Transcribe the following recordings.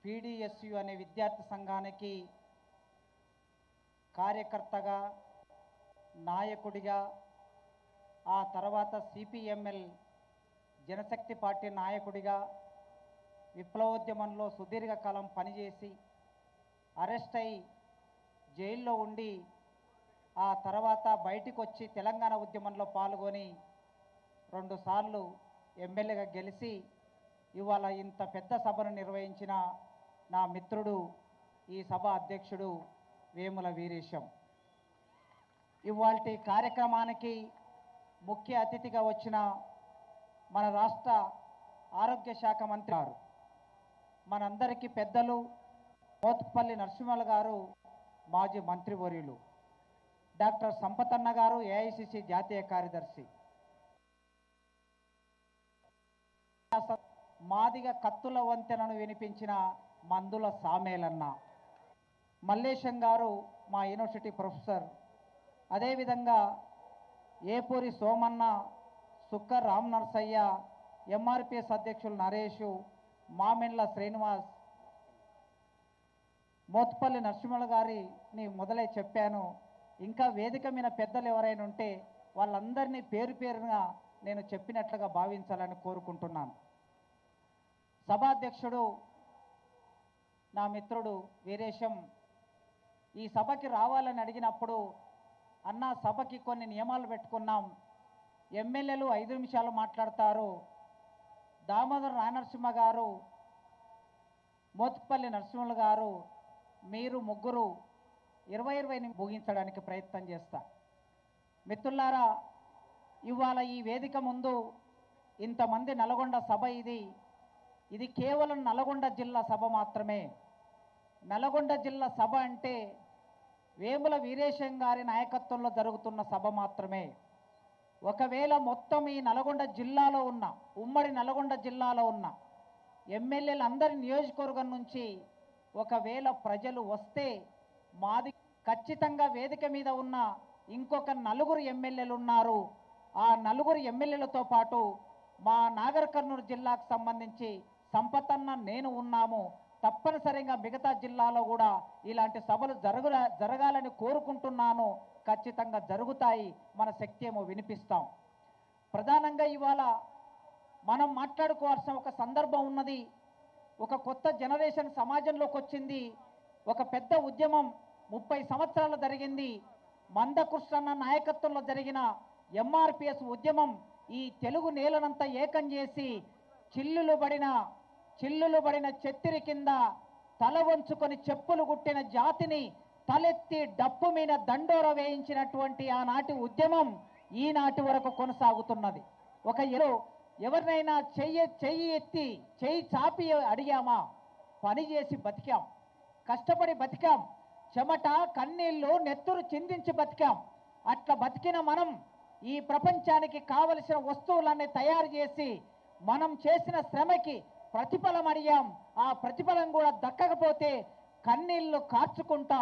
PDSU అనే విద్యార్థి సంఘానికి కార్యకర్తగా, నాయకుడిగా, ఆ తర్వాత సిపిఎంఎల్ జనశక్తి పార్టీ నాయకుడిగా విప్లవోద్యమంలో సుదీర్ఘకాలం పనిచేసి అరెస్ట్ అయి జైల్లో ఉండి ఆ తర్వాత బయటికి వచ్చి తెలంగాణ ఉద్యమంలో పాల్గొని 2 సార్లు ఎమ్మెల్యేగా గెలిచి ఇవాళ ఇంత పెద్ద సభను నిర్వహించిన నా మిత్రుడు ఈ సభ అధ్యక్షుడు వేముల వీరేశం. ఇవాల్టి కార్యక్రమానికి ముఖ్య అతిథిగా వచ్చిన మన రాష్ట్ర ఆరోగ్య శాఖ మంత్రి గారు, మనందరికీ పెద్దలు మోత్పల్లి నరసింహులు గారు, మాజీ మంత్రివర్యులు, డాక్టర్ సంపతన్న గారు, ఏఐసిసి జాతీయ కార్యదర్శి, మాదిగ కత్తుల వంతెనను వినిపించిన మందుల సామేలన్న, మల్లేశం గారు మా యూనివర్సిటీ ప్రొఫెసర్, అదేవిధంగా ఏపూరి సోమన్న, సుక్కర్ రామ్ నర్సయ్య, ఎంఆర్పిఎస్ అధ్యక్షులు నరేషు, మామిండ్ల శ్రీనివాస్, మోత్పల్లి నరసింహులు గారిని మొదలై చెప్పాను. ఇంకా వేదిక మీద పెద్దలు ఎవరైనా ఉంటే వాళ్ళందరినీ పేరు పేరుగా నేను చెప్పినట్లుగా భావించాలని కోరుకుంటున్నాను. సభాధ్యక్షుడు నా మిత్రుడు వీరేశం ఈ సభకి రావాలని అడిగినప్పుడు, అన్న సభకి కొన్ని నియమాలు పెట్టుకున్నాం, ఎమ్మెల్యేలు 5 నిమిషాలు మాట్లాడతారు, దామోదర రాయనరసింహ గారు, మోత్పల్లి నరసింహులు గారు, మీరు ముగ్గురు 20 ముగించడానికి ప్రయత్నం చేస్తా. మిత్రులారా, ఇవాళ ఈ వేదిక ముందు ఇంతమంది నల్గొండ సభ ఇది కేవలం నల్గొండ జిల్లా సభ మాత్రమే. నల్గొండ జిల్లా సభ అంటే వేముల వీరేశం గారి నాయకత్వంలో జరుగుతున్న సభ మాత్రమే. ఒకవేళ మొత్తం ఈ నల్గొండ జిల్లాలో ఉన్న, ఉమ్మడి నల్గొండ జిల్లాలో ఉన్న ఎమ్మెల్యేలు అందరి నియోజకవర్గం నుంచి ఒకవేళ ప్రజలు వస్తే మాది ఖచ్చితంగా వేదిక మీద ఉన్న ఇంకొక 4 ఎమ్మెల్యేలు ఉన్నారు. ఆ 4 ఎమ్మెల్యేలతో పాటు మా నాగర్ కర్నూలు జిల్లాకు సంబంధించి సంపతన్న, నేను ఉన్నాము. తప్పనిసరిగా మిగతా జిల్లాలో కూడా ఇలాంటి సభలు జరగాలని కోరుకుంటున్నాను. ఖచ్చితంగా జరుగుతాయి. మన శక్తి ఏమో వినిపిస్తాం. ప్రధానంగా ఇవాళ మనం మాట్లాడుకోవాల్సిన ఒక సందర్భం ఉన్నది. ఒక కొత్త జనరేషన్ సమాజంలోకి వచ్చింది. ఒక పెద్ద ఉద్యమం 30 సంవత్సరాలు జరిగింది. మందకృష్ణన్న నాయకత్వంలో జరిగిన ఎంఆర్పిఎస్ ఉద్యమం ఈ తెలుగు నేలనంతా ఏకం చేసి చిల్లులు పడిన చెత్తిరి కింద తల వంచుకొని చెప్పులు గుట్టిన జాతిని తలెత్తి డప్పు మీద దండోర వేయించినటువంటి ఆనాటి ఉద్యమం ఈనాటి వరకు కొనసాగుతున్నది. ఎవరినైనా చెయ్యి ఎత్తి చెయ్యి చాపి అడిగామా? పని చేసి బతికాం, కష్టపడి బతికాం, చెమట కన్నీళ్లు నెత్తురు చిందించి బతికాం. అట్లా బతికిన మనం ఈ ప్రపంచానికి కావలసిన వస్తువులన్నీ తయారు చేసి మనం చేసిన శ్రమకి ప్రతిఫలం అడిగాం. ఆ ప్రతిఫలం కూడా దక్కకపోతే కన్నీళ్లు కార్చుకుంటా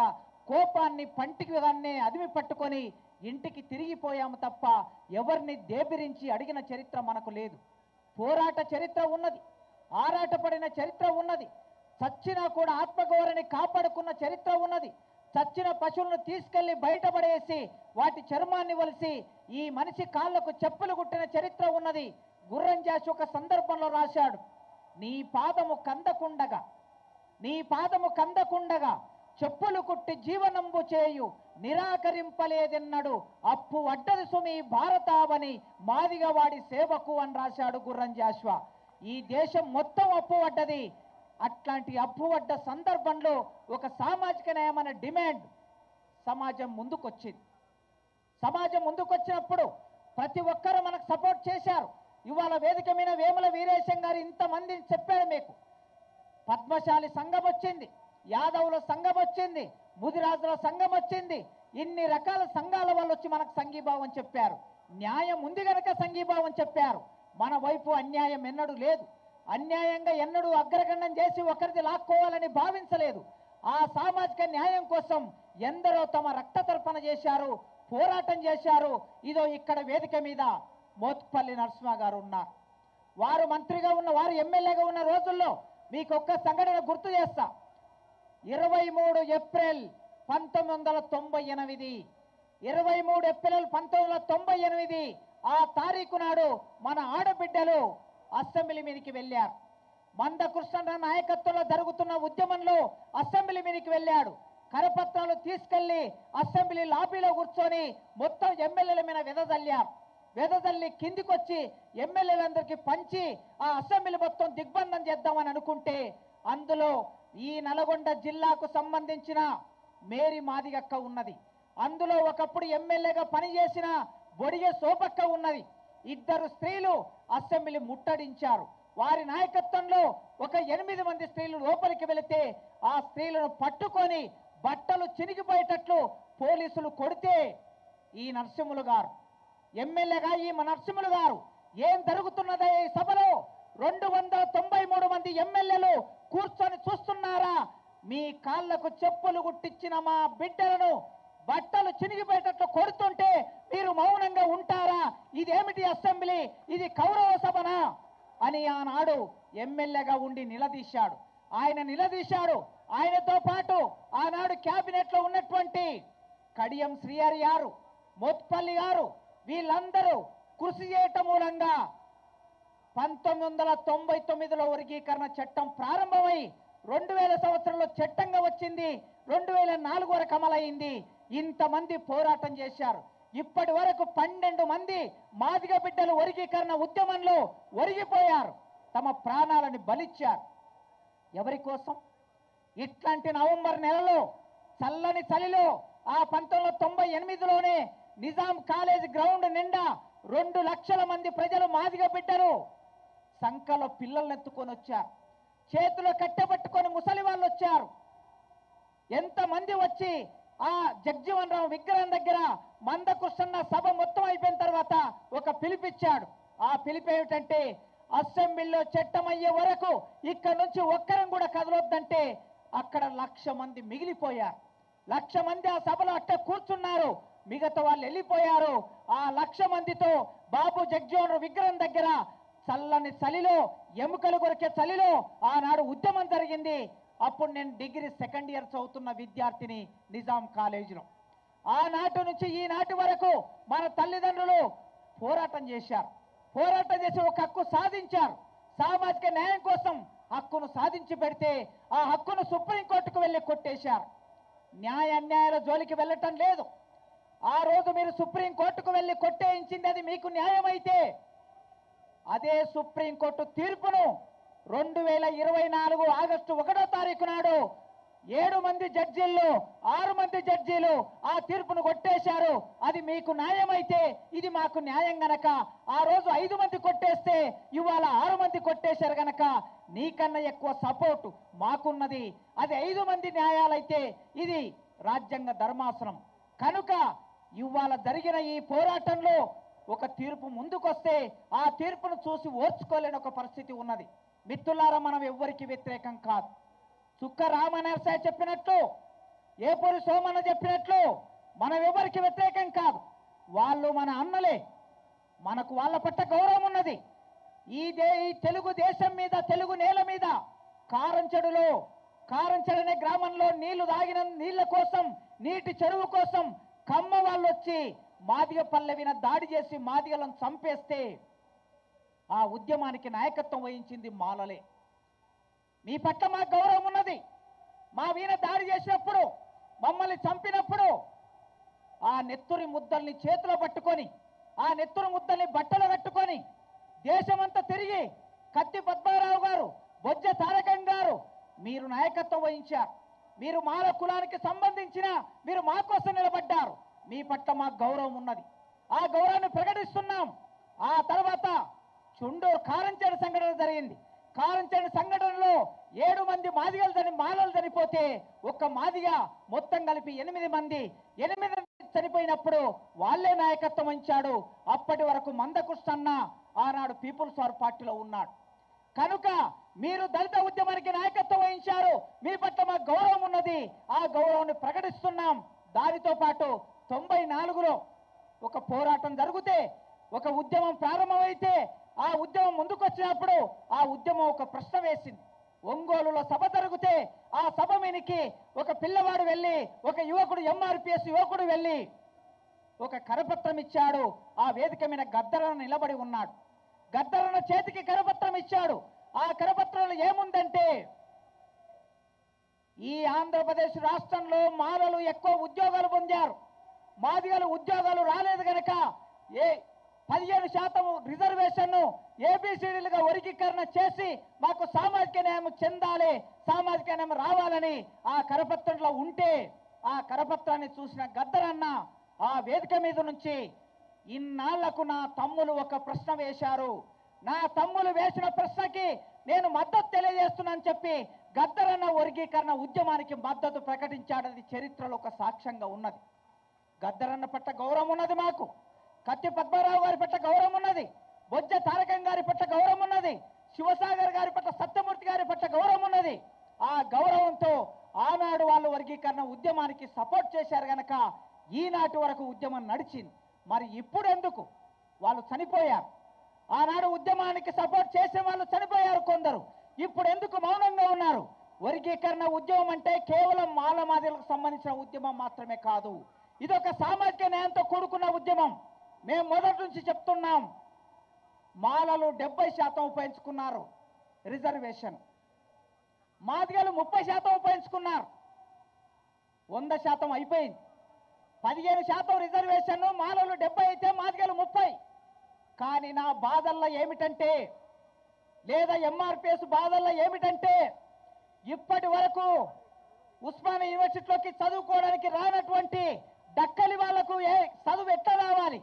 కోపాన్ని పంటికి అదిమి పట్టుకొని ఇంటికి తిరిగిపోయాము తప్ప ఎవరిని దేబిరించి అడిగిన చరిత్ర మనకు లేదు. పోరాట చరిత్ర ఉన్నది, ఆరాటపడిన చరిత్ర ఉన్నది, చచ్చినా కూడా ఆత్మగౌరవాన్ని కాపాడుకున్న చరిత్ర ఉన్నది. చచ్చిన పశువులను తీసుకెళ్లి బయటపడేసి వాటి చర్మాన్ని వలిసి ఈ మనిషి కాళ్లకు చెప్పులు కుట్టిన చరిత్ర ఉన్నది. గుర్రం జాషి ఒక సందర్భంలో రాశాడు, నీ పాదము కందకుండగా చెప్పులు కుట్టి జీవనంబు చేయు నిరాకరింపలేదెన్నడు అప్పు వడ్డది సుమి భారతావని మాదిగవాడి సేవకు అని రాశాడు గుర్రం జాషువా. ఈ దేశం మొత్తం అప్పు వడ్డది. అట్లాంటి అప్పు వడ్డ సందర్భంలో ఒక సామాజిక న్యాయం అనే డిమాండ్ సమాజం ముందుకొచ్చినప్పుడు ప్రతి ఒక్కరూ మనకు సపోర్ట్ చేశారు. ఇవాళ వేదిక మీద వేముల వీరేశం గారు ఇంతమందిని చెప్పారు. మీకు పద్మశాలి సంఘం వచ్చింది, యాదవుల సంఘం వచ్చింది, ముదిరాజుల సంఘం వచ్చింది. ఇన్ని రకాల సంఘాల వాళ్ళు వచ్చి మనకు సంఘీభావం చెప్పారు. న్యాయం ఉంది గనక సంఘీభావం చెప్పారు. మన వైపు అన్యాయం ఎన్నడూ లేదు. అన్యాయంగా ఎన్నడూ అగ్రగణ్యం చేసి ఒకరిది లాక్కోవాలని భావించలేదు. ఆ సామాజిక న్యాయం కోసం ఎందరో తమ రక్త తర్పణ చేశారు, పోరాటం చేశారు. ఇదో ఇక్కడ వేదిక మీద మోత్పల్లి నరసింహ గారు ఉన్నారు. వారు మంత్రిగా ఉన్న, వారు ఎమ్మెల్యేగా ఉన్న రోజుల్లో మీకు ఒక్క సంఘటన గుర్తు చేస్తా. 23 ఏప్రిల్ 1998, 23 ఏప్రిల్ 1998 ఆ తారీఖు నాడు మన ఆడబిడ్డలు అసెంబ్లీ మీదకి వెళ్ళారు. మందకృష్ణ నాయకత్వంలో జరుగుతున్న ఉద్యమంలో అసెంబ్లీ మీదకి వెళ్ళాడు. కరపత్రాలు తీసుకెళ్లి అసెంబ్లీ లాబీలో కూర్చొని మొత్తం ఎమ్మెల్యేల మీద వెదజల్లారు. వెదజల్లి కిందికొచ్చి ఎమ్మెల్యేలందరికీ పంచి ఆ అసెంబ్లీ మొత్తం దిగ్బంధం చేద్దామని అనుకుంటే అందులో ఈ నల్గొండ జిల్లాకు సంబంధించిన మేరీ మాదిగక్క ఉన్నది. అందులో ఒకప్పుడు ఎమ్మెల్యేగా పనిచేసిన బొడిగె సోపక్క ఉన్నది. ఇద్దరు స్త్రీలు అసెంబ్లీ ముట్టడించారు. వారి నాయకత్వంలో ఒక 8 మంది స్త్రీలు లోపలికి వెళితే ఆ స్త్రీలను పట్టుకొని బట్టలు చినిగిపోయేటట్లు పోలీసులు కొడితే ఈ నరసింహులు గారు ఎమ్మెల్యేగా ఈ నరసింహులు గారు ఏం జరుగుతున్నదే ఈ సభలో 293 మంది ఎమ్మెల్యేలు కూర్చొని చూస్తున్నారా? మీ కాళ్లకు చెప్పులు గుట్టించిన మా బిడ్డలను బట్టలు చినిగిపోయేటట్లు కొడుతుంటే మీరు మౌనంగా ఉంటారా? ఇదేమిటి అసెంబ్లీ? ఇది కౌరవ సభనా అని ఆనాడు ఎమ్మెల్యేగా ఉండి నిలదీశాడు. ఆయన నిలదీశాడు. ఆయనతో పాటు ఆనాడు క్యాబినెట్ లో ఉన్నటువంటి కడియం శ్రీహరి గారు, మోత్పల్లి గారు, వీళ్ళందరూ కృషి చేయటం మూలంగా 1999లో వర్గీకరణ చట్టం ప్రారంభమై 2000 సంవత్సరంలో చట్టంగా వచ్చింది. 2004 వరకు అమలైంది. ఇంతమంది పోరాటం చేశారు. ఇప్పటి వరకు 12 మంది మాదిగ బిడ్డలు వర్గీకరణ ఉద్యమంలో ఒరిగిపోయారు. తమ ప్రాణాలను బలిచ్చారు. ఎవరి కోసం? ఇట్లాంటి నవంబర్ నెలలో చల్లని చలిలో ఆ 1998లోనే నిజాం కాలేజ్ గ్రౌండ్ నిండా 2 లక్షల మంది ప్రజలు మాదిగ బిడ్డలు సంకలో పిల్లల్ని ఎత్తుకొని వచ్చారు. చేతిలో కట్టెపట్టుకొని ముసలి వాళ్ళు వచ్చారు. ఎంతమంది వచ్చి ఆ జగ్జీవన్ రావు విగ్రహం దగ్గర మందకృష్ణ సభ మొత్తం అయిపోయిన తర్వాత ఒక పిలిపిచ్చాడు. ఆ పిలుపు ఏమిటంటే అసెంబ్లీలో చట్టం అయ్యే వరకు ఇక్కడ నుంచి ఒక్కరం కూడా కదలొద్దంటే అక్కడ 1,00,000 మంది మిగిలిపోయారు. 1,00,000 మంది ఆ సభలో అట్ట కూర్చున్నారు. మిగతా వాళ్ళు వెళ్ళిపోయారు. ఆ 1,00,000 మందితో బాబు జగ్జీవన్ రావు విగ్రహం దగ్గర చల్లని చలిలో ఎముకలు కొరికే చలిలో ఆనాడు ఉద్యమం జరిగింది. అప్పుడు నేను డిగ్రీ సెకండ్ ఇయర్ చదువుతున్న విద్యార్థిని నిజాం కాలేజీలో. ఆనాటి నుంచి ఈనాటి వరకు మన తల్లిదండ్రులు పోరాటం చేశారు. పోరాటం చేసి ఒక హక్కు సాధించారు. సామాజిక న్యాయం కోసం హక్కును సాధించి పెడితే ఆ హక్కును సుప్రీంకోర్టుకు వెళ్ళి కొట్టేశారు. న్యాయ అన్యాయాల జోలికి వెళ్ళటం లేదు. ఆ రోజు మీరు సుప్రీంకోర్టుకు వెళ్ళి కొట్టేయించింది అది మీకు న్యాయమైతే అదే సుప్రీంకోర్టు తీర్పును 2024 ఆగస్టు 1వ తారీఖు నాడు 7 మంది జడ్జీల్లో 6 మంది జడ్జీలు ఆ తీర్పును కొట్టేశారు. అది మీకు న్యాయమైతే ఇది మాకు న్యాయం గనక ఆ రోజు 5 మంది కొట్టేస్తే ఇవాళ 6 మంది కొట్టేశారు గనక నీకన్నా ఎక్కువ సపోర్టు మాకున్నది. అది 5 మంది న్యాయాలైతే ఇది రాజ్యాంగ ధర్మాసనం కనుక ఇవాళ జరిగిన ఈ పోరాటంలో ఒక తీర్పు ముందుకొస్తే ఆ తీర్పును చూసి ఓర్చుకోలేని ఒక పరిస్థితి ఉన్నది. మిత్రులారా, మనం ఎవ్వరికి వ్యతిరేకం కాదు. చుక్క రామనరసాయ చెప్పినట్లు, ఏపూరి సోమన్న చెప్పినట్లు మనం ఎవరికి వ్యతిరేకం కాదు. వాళ్ళు మన అన్నలే. మనకు వాళ్ళ పట్ల గౌరవం ఉన్నది. ఈ తెలుగు దేశం మీద, తెలుగు నేల మీద కారంచెడు అనే గ్రామంలో నీళ్లు తాగిన నీళ్ల కోసం, నీటి చెరువు కోసం కమ్మ వాళ్ళు వచ్చి మాదిగ పల్లెవిన దాడి చేసి మాదిగలను చంపేస్తే ఆ ఉద్యమానికి నాయకత్వం వహించింది మాలలే. మీ పట్ల మా గౌరవం ఉన్నది. మా వీణ దాడి చేసినప్పుడు, మమ్మల్ని చంపినప్పుడు ఆ నెత్తురి ముద్దల్ని చేతిలో పట్టుకొని, ఆ నెత్తురు ముద్దల్ని బట్టలు కట్టుకొని దేశమంతా తిరిగి కత్తి పద్మారావు గారు, బొజ్జ తారకం గారు మీరు నాయకత్వం వహించారు. మీరు మాల కులానికి సంబంధించిన మీరు మా కోసం నిలబడ్డారు. మీ పట్ల మాకు గౌరవం ఉన్నది. ఆ గౌరవాన్ని ప్రకటిస్తున్నాం. ఆ తర్వాత చుండూరు కారంచేడు సంఘటన జరిగింది. కారంచేడు సంఘటనలో 7 మంది మాలలు చనిపోతే ఒక్క మాదిగా మొత్తం కలిపి 8 మంది చనిపోయినప్పుడు వాళ్ళే నాయకత్వం వహించాడు. అప్పటి వరకు మందకృష్ణ ఆనాడు పీపుల్స్ వార్ పార్టీలో ఉన్నాడు. కనుక మీరు దళిత ఉద్యమానికి నాయకత్వం వహించారు. మీ పట్ల మాకు గౌరవం ఉన్నది. ఆ గౌరవాన్ని ప్రకటిస్తున్నాం. దానితో పాటు 94లో ఒక పోరాటం జరిగితే, ఒక ఉద్యమం ప్రారంభమైతే ఆ ఉద్యమం ముందుకొచ్చినప్పుడు ఆ ఉద్యమం ఒక ప్రశ్న వేసింది. ఒంగోలులో సభ జరిగితే ఆ సభ మీనికి ఒక పిల్లవాడు వెళ్ళి, ఒక యువకుడు, ఎంఆర్పిఎస్ యువకుడు వెళ్ళి ఒక కరపత్రం ఇచ్చాడు. ఆ వేదిక మీద గద్దరన్న నిలబడి ఉన్నాడు. గద్దరన్న చేతికి కరపత్రం ఇచ్చాడు. ఆ కరపత్రంలో ఏముందంటే, ఈ ఆంధ్రప్రదేశ్ రాష్ట్రంలో మాలలు ఎక్కువ ఉద్యోగాలు పొందారు, మాదిగలు ఉద్యోగాలు రాలేదు గనక 15% రిజర్వేషన్ ఏబిసిడీలుగా వర్గీకరణ చేసి మాకు సామాజిక న్యాయం చెందాలి, సామాజిక న్యాయం రావాలని ఆ కరపత్రంలో ఉంటే, ఆ కరపత్రాన్ని చూసిన గద్దరన్న ఆ వేదిక మీద నుంచి, ఇన్నాళ్లకు నా తమ్ములు ఒక ప్రశ్న వేశారు, నా తమ్ములు వేసిన ప్రశ్నకి నేను మద్దతు తెలియజేస్తున్నానని చెప్పి గద్దరన్న వర్గీకరణ ఉద్యమానికి మద్దతు ప్రకటించాడని చరిత్రలో ఒక సాక్ష్యంగా ఉన్నది. గద్దరన్న పట్ల గౌరవం ఉన్నది మాకు. కత్తి పద్మారావు గారి పట్ల గౌరవం ఉన్నది. బొజ్జ తారకం గారి పట్ల గౌరవం ఉన్నది. శివసాగర్ గారి పట్ల, సత్యమూర్తి గారి పట్ల గౌరవం ఉన్నది. ఆ గౌరవంతో ఆనాడు వాళ్ళు వర్గీకరణ ఉద్యమానికి సపోర్ట్ చేశారు గనక ఈనాటి వరకు ఉద్యమం నడిచింది. మరి ఇప్పుడు ఎందుకు వాళ్ళు చనిపోయారు? ఆనాడు ఉద్యమానికి సపోర్ట్ చేసే వాళ్ళు చనిపోయారు కొందరు. ఇప్పుడు ఎందుకు మౌనంగా ఉన్నారు? వర్గీకరణ ఉద్యమం అంటే కేవలం మాలమాదిలకు సంబంధించిన ఉద్యమం మాత్రమే కాదు. ఇదొక సామాజిక న్యాయంతో కూడుకున్న ఉద్యమం. మేము మొదటి నుంచి చెప్తున్నాం. మాలలు 70% ఉపయోగించుకున్నారు రిజర్వేషన్, మాదిగలు 30% ఉపయోగించుకున్నారు. 100% అయిపోయింది. 15% రిజర్వేషన్, మాలలు 70 అయితే మాదిగలు 30. కానీ నా బాధల్లో ఏమిటంటే, లేదా ఎంఆర్పిఎస్ బాధల్లో ఏమిటంటే, ఇప్పటి వరకు ఉస్మానియా యూనివర్సిటీలోకి చదువుకోవడానికి రానటువంటి డక్కలి వాళ్లకు చదువు ఎట్లా రావాలి,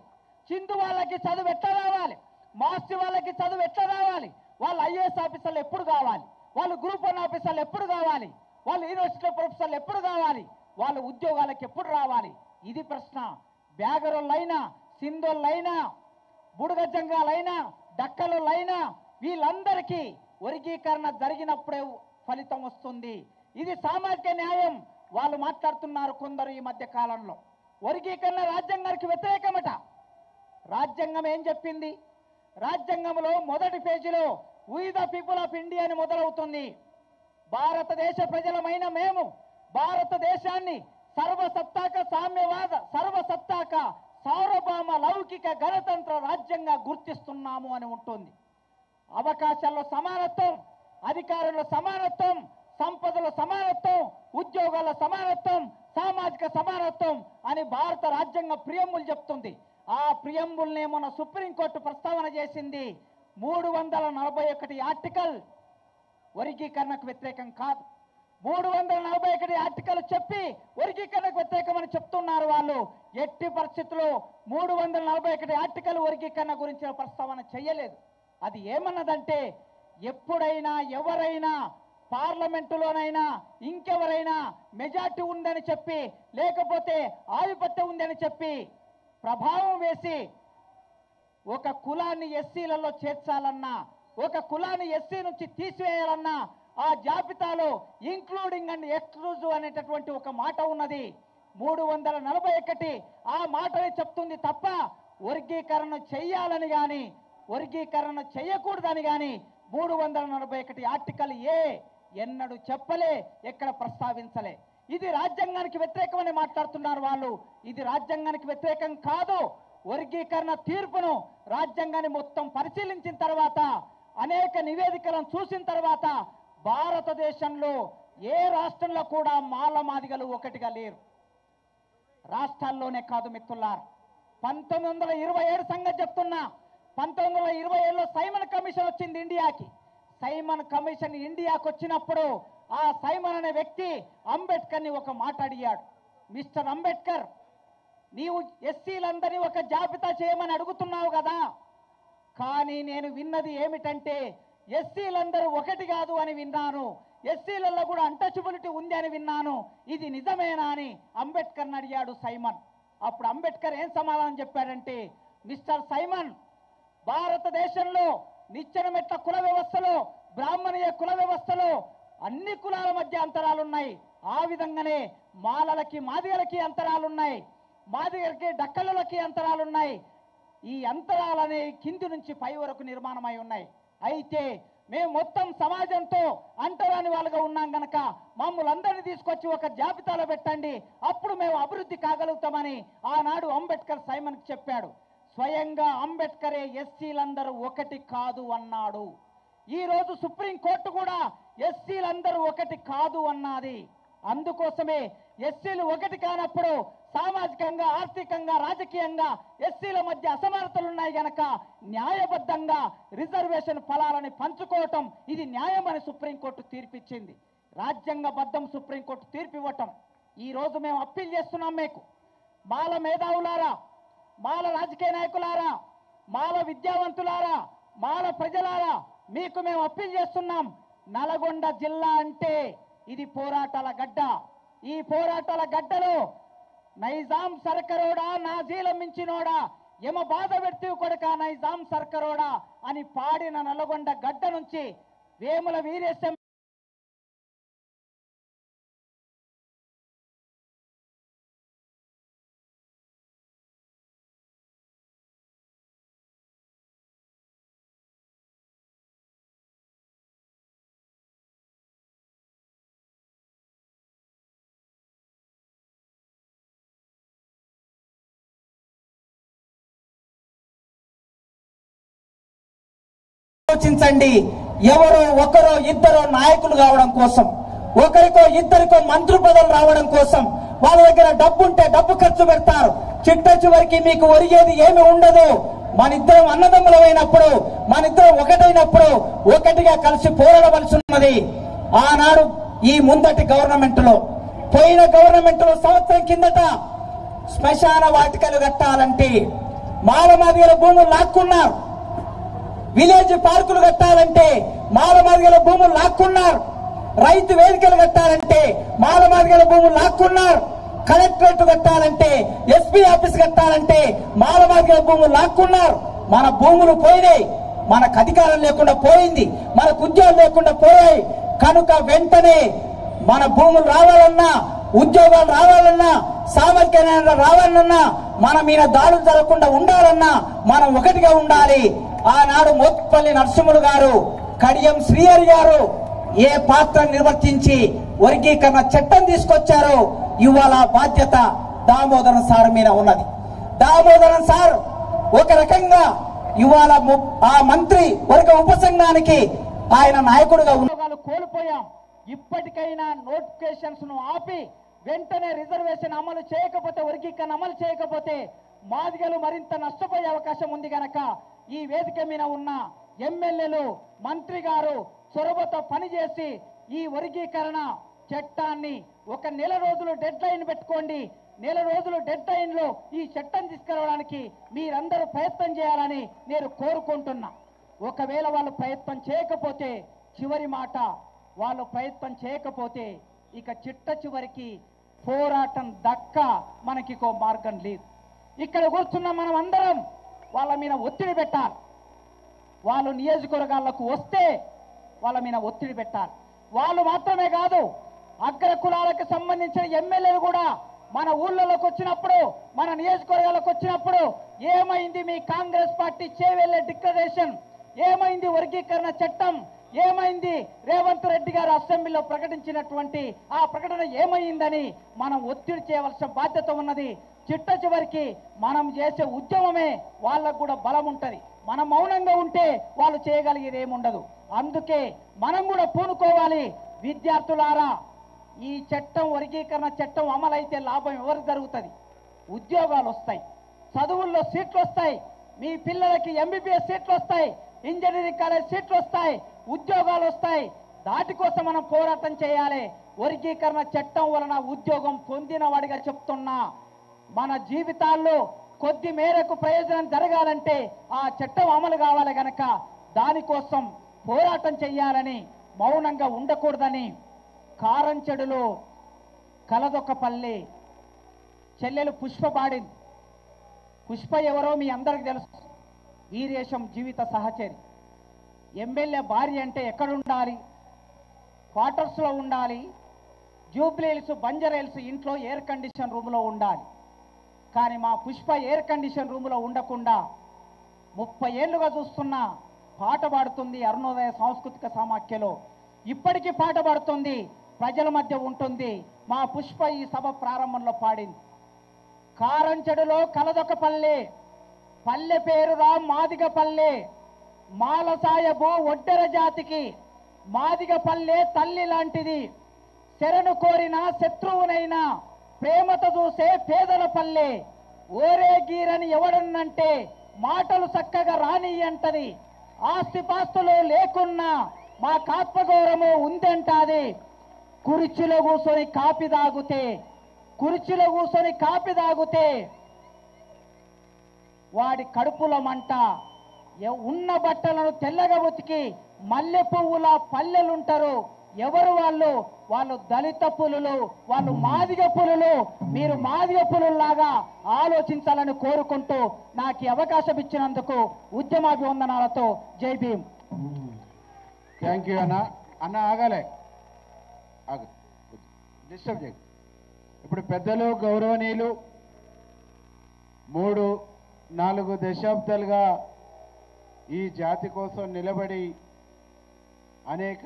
చిందు వాళ్ళకి చదువు ఎట్లా రావాలి, మాస్టి వాళ్ళకి చదువు ఎట్లా రావాలి, వాళ్ళు ఐఏఎస్ ఆఫీసర్లు ఎప్పుడు కావాలి, వాళ్ళు గ్రూప్ 1 ఆఫీసర్లు ఎప్పుడు కావాలి, వాళ్ళు యూనివర్సిటీలో ప్రొఫెసర్లు ఎప్పుడు కావాలి, వాళ్ళు ఉద్యోగాలకు ఎప్పుడు రావాలి? ఇది ప్రశ్న. బ్యాగరోళ్ళైనా, సింధోళ్ళైనా, బుడగజంగాలైనా, డక్కలైనా వీళ్ళందరికీ వర్గీకరణ జరిగినప్పుడే ఫలితం వస్తుంది. ఇది సామాజిక న్యాయం. వాళ్ళు మాట్లాడుతున్నారు కొందరు ఈ మధ్య కాలంలో, వర్గీకరణ రాజ్యాంగానికి వ్యతిరేకమట. రాజ్యాంగం ఏం చెప్పింది? రాజ్యాంగంలో మొదటి పేజీలో we the people of India అని మొదలవుతుంది. భారతదేశ ప్రజలమైన మేము భారతదేశాన్ని సర్వసత్తాక సామ్యవాద, సర్వసత్తాక సార్వభౌమ లౌకిక గణతంత్ర రాజ్యంగా గుర్తిస్తున్నాము అని ఉంటుంది. అవకాశాల్లో సమానత్వం, అధికారంలో సమానత్వం, సంపదల సమానత్వం, ఉద్యోగాల సమానత్వం, సామాజిక సమానత్వం అని భారత రాజ్యాంగ ప్రియంబుల్ చెప్తుంది. ఆ ప్రియంబుల్నే మొన్న సుప్రీంకోర్టు ప్రస్తావన చేసింది. 341 ఆర్టికల్ వర్గీకరణకు వ్యతిరేకం కాదు. 341 ఆర్టికల్ చెప్పి వర్గీకరణకు వ్యతిరేకమని చెప్తున్నారు వాళ్ళు. ఎట్టి పరిస్థితుల్లో 341 ఆర్టికల్ వర్గీకరణ గురించిన ప్రస్తావన చేయలేదు. అది ఏమన్నదంటే, ఎప్పుడైనా ఎవరైనా పార్లమెంటులోనైనా ఇంకెవరైనా మెజార్టీ ఉందని చెప్పి, లేకపోతే ఆధిపత్యం ఉందని చెప్పి ప్రభావం వేసి ఒక కులాన్ని ఎస్సీలలో చేర్చాలన్నా, ఒక కులాన్ని ఎస్సీ నుంచి తీసివేయాలన్నా ఆ జాబితాలో ఇంక్లూడింగ్ అండ్ ఎక్స్క్లూజివ్ అనేటటువంటి ఒక మాట ఉన్నది. 341 ఆ మాటనే చెప్తుంది తప్ప వర్గీకరణ చెయ్యాలని కానీ వర్గీకరణ చేయకూడదని కానీ 341 ఆర్టికల్ ఎన్నడూ చెప్పలే, ఎక్కడ ప్రస్తావించలే. ఇది రాజ్యాంగానికి వ్యతిరేకమని మాట్లాడుతున్నారు వాళ్ళు. ఇది రాజ్యాంగానికి వ్యతిరేకం కాదు. వర్గీకరణ తీర్పును రాజ్యాంగాన్ని మొత్తం పరిశీలించిన తర్వాత, అనేక నివేదికలను చూసిన తర్వాత భారతదేశంలో ఏ రాష్ట్రంలో కూడా మాలమాదిగలు ఒకటిగా లేరు. రాష్ట్రాల్లోనే కాదు మిత్రులారా, 1927 సంగతి చెప్తున్నా. 1927లో సైమన్ కమిషన్ వచ్చింది ఇండియాకి. సైమన్ కమిషన్ ఇండియాకి వచ్చినప్పుడు ఆ సైమన్ అనే వ్యక్తి అంబేద్కర్ని ఒక మాట అడిగాడు. మిస్టర్ అంబేద్కర్, నీవు ఎస్సీలందరినీ ఒక జాబితా చేయమని అడుగుతున్నావు కదా, కానీ నేను విన్నది ఏమిటంటే ఎస్సీలందరూ ఒకటి కాదు అని విన్నాను, ఎస్సీలలో కూడా అన్టచబిలిటీ ఉంది అని విన్నాను. ఇది నిజమేనా అని అంబేద్కర్ని అడిగాడు సైమన్. అప్పుడు అంబేద్కర్ ఏం సమాధానం చెప్పాడంటే, మిస్టర్ సైమన్, భారతదేశంలో నిచ్చెనమెట్ల కుల వ్యవస్థలో, బ్రాహ్మణీయ కుల వ్యవస్థలో అన్ని కులాల మధ్య అంతరాలున్నాయి. ఆ విధంగానే మాలలకి మాదిగలకి అంతరాలున్నాయి, మాదిగలకి డక్కలకి అంతరాలున్నాయి. ఈ అంతరాలనే కింది నుంచి పై వరకు నిర్మాణమై ఉన్నాయి. అయితే మేము మొత్తం సమాజంతో అంటరాని వాళ్ళగా ఉన్నాం గనక మమ్మల్ని అందరినీ తీసుకొచ్చి ఒక జాబితాలో పెట్టండి, అప్పుడు మేము అభివృద్ధి కాగలుగుతామని ఆనాడు అంబేద్కర్ సైమన్కి చెప్పాడు. స్వయంగా అంబేద్కరే ఎస్సీలందరూ ఒకటి కాదు అన్నాడు. ఈరోజు సుప్రీంకోర్టు కూడా ఎస్సీలందరూ ఒకటి కాదు అన్నది. అందుకోసమే ఎస్సీలు ఒకటి కానప్పుడు సామాజికంగా, ఆర్థికంగా, రాజకీయంగా ఎస్సీల మధ్య అసమానతలు ఉన్నాయి గనక న్యాయబద్ధంగా రిజర్వేషన్ ఫలాలని పంచుకోవటం ఇది న్యాయమని సుప్రీంకోర్టు తీర్పిచ్చింది. రాజ్యాంగబద్ధం సుప్రీంకోర్టు తీర్పు ఇవ్వటం ఈ రోజు మేము అప్పీల్ చేస్తున్నాం. మీకు మాల మేధావులారా, మాల రాజకీయ నాయకులారా, మాల విద్యావంతులారా, మాల ప్రజలారా, మీకు మేము అప్పీల్ చేస్తున్నాం. నల్గొండ జిల్లా అంటే ఇది పోరాటాల గడ్డ. ఈ పోరాటాల గడ్డలో నైజాం సర్కరోడా, నాజీల మించినోడా, యమ బాధ వ్యక్తి కొడక నైజాం సర్కరోడా అని పాడిన నల్గొండ గడ్డ నుంచి వేముల వీరేశం ఆలోచించండి. ఎవరో ఒకరో ఇద్దరో నాయకులు కావడం కోసం, ఒకరికో ఇద్దరికో మంత్రి పదవులు రావడం కోసం వాళ్ళ దగ్గర డబ్బు ఉంటే డబ్బు ఖర్చు పెడతారు. చిట్ట చివరికి మీకు ఒరిగేది ఏమి ఉండదు. మన ఇద్దరం అన్నదమ్ములమైనప్పుడు, మన ఇద్దరం ఒకటైనప్పుడు ఒకటిగా కలిసి పోరాడవలసి ఉన్నది. ఆనాడు ఈ ముందటి గవర్నమెంట్ లో, పోయిన గవర్నమెంట్ లో సంవత్సరం కిందట శ్మశాన వాటికలు కట్టాలంటే మాలమాదిగల భూములు లాక్కున్నారు. విలేజ్ పార్కులు కట్టాలంటే మాలమాదిగల భూములు లాక్కున్నారు. రైతు వేదికలు కట్టాలంటే మాలమాదిగల భూములు లాక్కున్నారు. కలెక్టరేట్ కట్టాలంటే, ఎస్పీ ఆఫీస్ కట్టాలంటే మాలమాదిగల భూములు లాక్కున్నారు. మన భూములు పోయినాయి, మనకు అధికారం లేకుండా పోయింది, మనకు ఉద్యోగాలు లేకుండా పోయాయి. కనుక వెంటనే మన భూములు రావాలన్నా, ఉద్యోగాలు రావాలన్నా, సామాజిక న్యాయం రావాలన్నా, మన మీద దాడులు జరగకుండా ఉండాలన్నా మనం ఒకటిగా ఉండాలి. ఆనాడు మోత్పల్లి నరసింహులు గారు, కడియం శ్రీహరి గారు ఏ పాత్ర నిర్వర్తించి వర్గీకరణ చట్టం తీసుకొచ్చారో ఇవాళ బాధ్యత దామోదరం సార్ మీద ఉన్నది. దామోదరం సార్ ఒక రకంగా ఇవాళ ఆ మంత్రి వర్గ ఉపసంఘానికి ఆయన నాయకుడుగా ఉద్యోగాలు కోల్పోయాం. ఇప్పటికైనా నోటిఫికేషన్స్ ను ఆపి వెంటనే రిజర్వేషన్ అమలు చేయకపోతే, వర్గీకరణ అమలు చేయకపోతే మాదిగలు మరింత నష్టపోయే అవకాశం ఉంది గనక ఈ వేదిక మీద ఉన్న ఎమ్మెల్యేలు, మంత్రి గారు చొరవతో పనిచేసి ఈ వర్గీకరణ చట్టాన్ని ఒక నెల రోజులు డెడ్ లైన్ పెట్టుకోండి. నెల రోజులు డెడ్ లైన్ లో ఈ చట్టం తీసుకురావడానికి మీరందరూ ప్రయత్నం చేయాలని నేను కోరుకుంటున్నా. ఒకవేళ వాళ్ళు ప్రయత్నం చేయకపోతే, చివరి మాట, వాళ్ళు ప్రయత్నం చేయకపోతే ఇక చిట్ట చివరికి పోరాటం దక్క మనకికో మార్గం లేదు. ఇక్కడ కూర్చున్న మనం అందరం వాళ్ళ మీద ఒత్తిడి పెట్టాలి. వాళ్ళు నియోజకవర్గాలకు వస్తే వాళ్ళ మీద ఒత్తిడి పెట్టాలి. వాళ్ళు మాత్రమే కాదు, అగ్ర కులాలకు సంబంధించిన ఎమ్మెల్యేలు కూడా మన ఊళ్ళలోకి వచ్చినప్పుడు, మన నియోజకవర్గాలకు వచ్చినప్పుడు ఏమైంది మీ కాంగ్రెస్ పార్టీ చేవెళ్లే డిక్లరేషన్, ఏమైంది వర్గీకరణ చట్టం, ఏమైంది రేవంత్ రెడ్డి గారు అసెంబ్లీలో ప్రకటించినటువంటి ఆ ప్రకటన ఏమైందని మనం ఒత్తిడి చేయవలసిన బాధ్యత ఉన్నది. చిట్ట చివరికి మనం చేసే ఉద్యమమే వాళ్ళకు కూడా బలం ఉంటది. మనం మౌనంగా ఉంటే వాళ్ళు చేయగలిగేది ఏముండదు. అందుకే మనం కూడా పూనుకోవాలి. విద్యార్థులారా, ఈ చట్టం, వర్గీకరణ చట్టం అమలైతే లాభం ఎవరికి జరుగుతుంది? ఉద్యోగాలు వస్తాయి, చదువుల్లో సీట్లు వస్తాయి, మీ పిల్లలకి ఎంబీబీఎస్ సీట్లు వస్తాయి, ఇంజనీరింగ్ కాలేజ్ సీట్లు వస్తాయి, ఉద్యోగాలు వస్తాయి. దాటి కోసం మనం పోరాటం చేయాలి. వర్గీకరణ చట్టం వలన ఉద్యోగం పొందిన వాడిగా చెప్తున్నా, మన జీవితాల్లో కొద్ది మేరకు ప్రయోజనం జరగాలంటే ఆ చట్టం అమలు కావాలి గనక దానికోసం పోరాటం చెయ్యాలని, మౌనంగా ఉండకూడదని కారంచెడులో కలదొక్కపల్లి చెల్లెలు పుష్ప పాడింది. పుష్ప ఎవరో మీ అందరికి తెలుసు. వీరేశం జీవిత సహచరి. ఎమ్మెల్యే భార్య అంటే ఎక్కడుండాలి? క్వార్టర్స్లో ఉండాలి. జూబ్లీ హిల్స్, బంజర్ హిల్స్ ఇంట్లో ఎయిర్ కండిషన్ రూమ్లో ఉండాలి. కానీ మా పుష్ప ఎయిర్ కండిషన్ రూమ్లో ఉండకుండా 30 ఏళ్లుగా చూస్తున్నా పాట పాడుతుంది అరుణోదయ సాంస్కృతిక సమాఖ్యలో, ఇప్పటికీ పాట పాడుతుంది, ప్రజల మధ్య ఉంటుంది. మా పుష్ప ఈ సభ ప్రారంభంలో పాడింది. కారంచెడులో కలదొక పల్లె, పల్లె పేరురా మాదిగ పల్లె, మాల సాయబు ఒడ్డెర జాతికి మాదిగ పల్లె తల్లి లాంటిది, శరణు కోరిన శత్రువునైనా ప్రేమతో చూసే పేదల పల్లె, ఓరే గీరని ఎవడన్నంటే మాటలు చక్కగా రాని అంటది, ఆస్తిపాస్తులు లేకున్నా మా ఆత్మగౌరవము ఉందంటాది, కుర్చీలో కూర్చొని కాపీ తాగుతే వాడి కడుపుల మంట, ఉన్న బట్టలను తెల్లగా ఉతికి మల్లె పువ్వుల పల్లెలుంటారు. ఎవరు వాళ్ళు? వాళ్ళు దళిత పులులు, వాళ్ళు మాదిగ పులులు. మీరు మాదిగ పులుల్లాగా ఆలోచించాలని కోరుకుంటూ నాకు ఈ అవకాశం ఇచ్చినందుకు ఉద్యమాభివందనాలతో జై భీమ్. థ్యాంక్ యూ అన్న. అన్న ఆగాలే, డిస్టర్బ్ చేయండి. ఇప్పుడు పెద్దలు గౌరవనీయులు 3-4 దశాబ్దాలుగా ఈ జాతి కోసం నిలబడి అనేక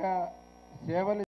సేవలు